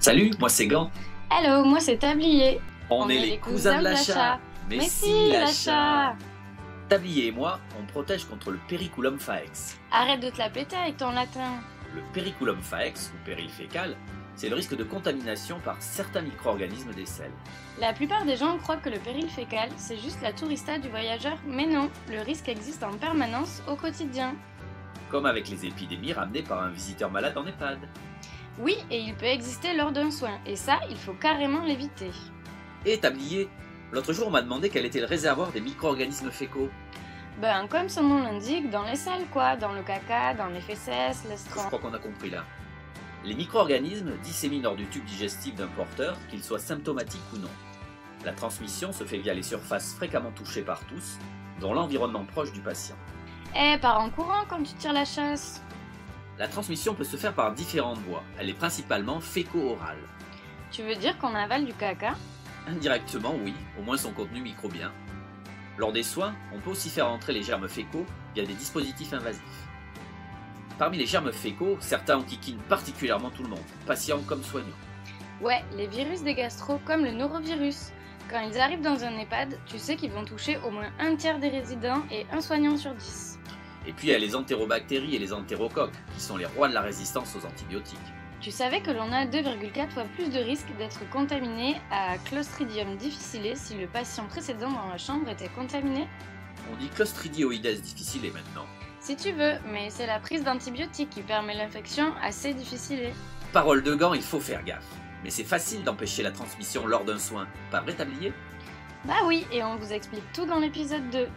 Salut, moi c'est Gant. Hello, moi c'est Tablier. On est les cousins de la chat. Mais si, la chat. Tablier et moi, on protège contre le Periculum faex. Arrête de te la péter avec ton latin. Le Periculum faex, ou péril fécal, c'est le risque de contamination par certains micro-organismes des selles. La plupart des gens croient que le péril fécal, c'est juste la tourista du voyageur, mais non, le risque existe en permanence au quotidien. Comme avec les épidémies ramenées par un visiteur malade en EHPAD. Oui, et il peut exister lors d'un soin, et ça, il faut carrément l'éviter. Et Tablier, l'autre jour on m'a demandé quel était le réservoir des micro-organismes fécaux. Ben, comme son nom l'indique, dans les selles quoi, dans le caca, dans les fesses, Je l'estran. crois qu'on a compris là. Les micro-organismes disséminent hors du tube digestif d'un porteur, qu'il soit symptomatique ou non. La transmission se fait via les surfaces fréquemment touchées par tous, dont l'environnement proche du patient. Pars en courant quand tu tires la chasse. La transmission peut se faire par différentes voies. Elle est principalement féco-orale. Tu veux dire qu'on avale du caca? Indirectement, oui, au moins son contenu microbien. Lors des soins, on peut aussi faire entrer les germes fécaux via des dispositifs invasifs. Parmi les germes fécaux, certains enquiquinent particulièrement tout le monde, patients comme soignants. Ouais, les virus des gastro comme le norovirus. Quand ils arrivent dans un EHPAD, tu sais qu'ils vont toucher au moins un tiers des résidents et un soignant sur 10. Et puis il y a les entérobactéries et les entérocoques, qui sont les rois de la résistance aux antibiotiques. Tu savais que l'on a 2,4 fois plus de risques d'être contaminé à Clostridium difficile si le patient précédent dans la chambre était contaminé? On dit Clostridioides difficile maintenant. Si tu veux, mais c'est la prise d'antibiotiques qui permet l'infection assez difficile. Parole de Gant, il faut faire gaffe. Mais c'est facile d'empêcher la transmission lors d'un soin, pas vrai Tablier? Bah oui, et on vous explique tout dans l'épisode 2.